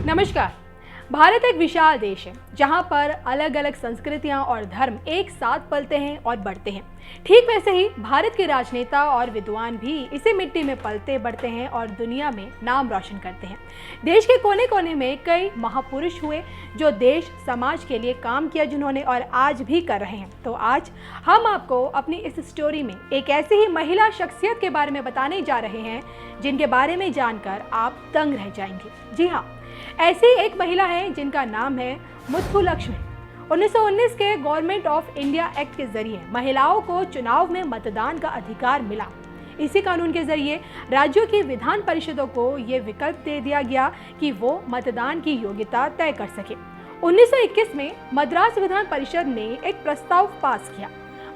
नमस्कार। भारत एक विशाल देश है जहां पर अलग अलग संस्कृतियां और धर्म एक साथ पलते हैं और बढ़ते हैं। ठीक वैसे ही भारत के राजनेता और विद्वान भी इसी मिट्टी में पलते बढ़ते हैं और दुनिया में नाम रोशन करते हैं। देश के कोने कोने में कई महापुरुष हुए जो देश समाज के लिए काम किया जिन्होंने और आज भी कर रहे हैं। तो आज हम आपको अपनी इस स्टोरी में एक ऐसी ही महिला शख्सियत के बारे में बताने जा रहे हैं जिनके बारे में जानकर आप दंग रह जाएंगे। जी हाँ, ऐसी एक महिला है जिनका नाम है मुथुलक्ष्मी। 1919 के गवर्नमेंट ऑफ इंडिया एक्ट के जरिए महिलाओं को चुनाव में मतदान का अधिकार मिला। इसी कानून के जरिए राज्यों की विधान परिषदों को ये विकल्प दे दिया गया कि वो मतदान की योग्यता तय कर सके। 1921 में मद्रास विधान परिषद ने एक प्रस्ताव पास किया,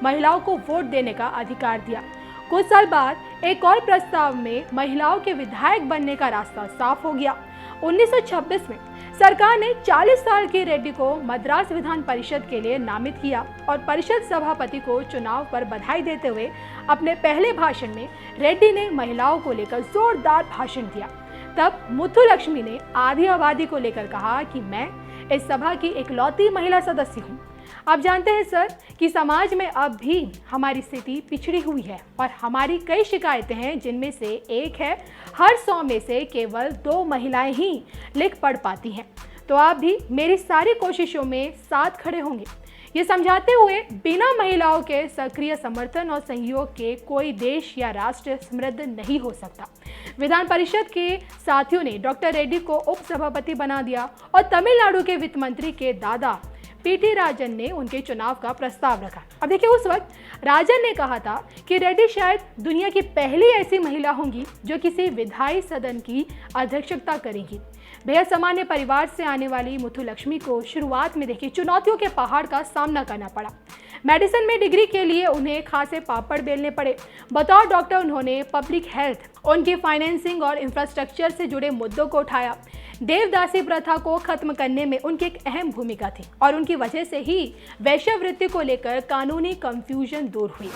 महिलाओं को वोट देने का अधिकार दिया। कुछ साल बाद एक और प्रस्ताव में महिलाओं के विधायक बनने का रास्ता साफ हो गया। 1926 में सरकार ने 40 साल की रेड्डी को मद्रास विधान परिषद के लिए नामित किया और परिषद सभापति को चुनाव पर बधाई देते हुए अपने पहले भाषण में रेड्डी ने महिलाओं को लेकर जोरदार भाषण दिया। तब मुथुलक्ष्मी ने आधी आबादी को लेकर कहा कि मैं इस सभा की इकलौती महिला सदस्य हूँ। आप जानते हैं सर कि समाज में अब भी हमारी स्थिति पिछड़ी हुई है और हमारी कई शिकायतें हैं जिनमें से एक है हर 100 में से केवल 2 महिलाएं ही लिख पढ़ पाती हैं। तो आप भी मेरी सारी कोशिशों में साथ खड़े होंगे। ये समझाते हुए बिना महिलाओं के सक्रिय समर्थन और सहयोग के कोई देश या राष्ट्र समृद्ध नहीं हो सकता। विधान परिषद के साथियों ने डॉक्टर रेड्डी को उप सभापति बना दिया और तमिलनाडु के वित्त मंत्री के दादा पीटी राजन ने उनके चुनाव का प्रस्ताव रखा। अब देखिए, उस वक्त राजन ने कहा था कि रेड्डी शायद दुनिया की पहली ऐसी महिला होंगी जो किसी विधायी सदन की अध्यक्षता करेंगी। बेहद सामान्य परिवार से आने वाली मुथुलक्ष्मी को शुरुआत में देखिए चुनौतियों के पहाड़ का सामना करना पड़ा। मेडिसिन में डिग्री के लिए उन्हें खासे पापड़ बेलने पड़े। बतौर डॉक्टर उन्होंने पब्लिक हेल्थ, उनकी फाइनेंसिंग और इंफ्रास्ट्रक्चर से जुड़े मुद्दों को उठाया। देवदासी प्रथा को खत्म करने में उनकी एक अहम भूमिका थी और उनकी वजह से ही वैश्यावृत्ति को लेकर कानूनी कंफ्यूजन दूर हुई।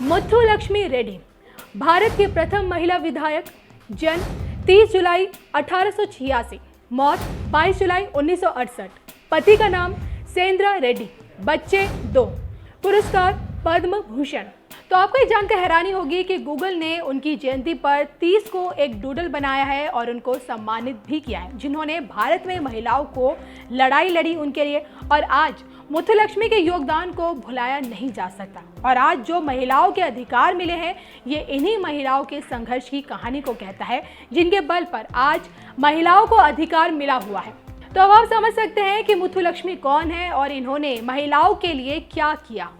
मुथुलक्ष्मी रेड्डी भारत की प्रथम महिला विधायक। जन्म 30 जुलाई 1886, मौत 22 जुलाई 1968। पति का नाम सेंद्रा रेड्डी, बच्चे 2। पुरस्कार पद्म भूषण। तो आपको ये जानकर हैरानी होगी कि गूगल ने उनकी जयंती पर 30 को एक डूडल बनाया है और उनको सम्मानित भी किया है जिन्होंने भारत में महिलाओं को लड़ाई लड़ी उनके लिए। और आज मुथुलक्ष्मी के योगदान को भुलाया नहीं जा सकता और आज जो महिलाओं के अधिकार मिले हैं ये इन्हीं महिलाओं के संघर्ष की कहानी को कहता है जिनके बल पर आज महिलाओं को अधिकार मिला हुआ है। तो अब आप समझ सकते हैं कि मुथुलक्ष्मी कौन है और इन्होंने महिलाओं के लिए क्या किया।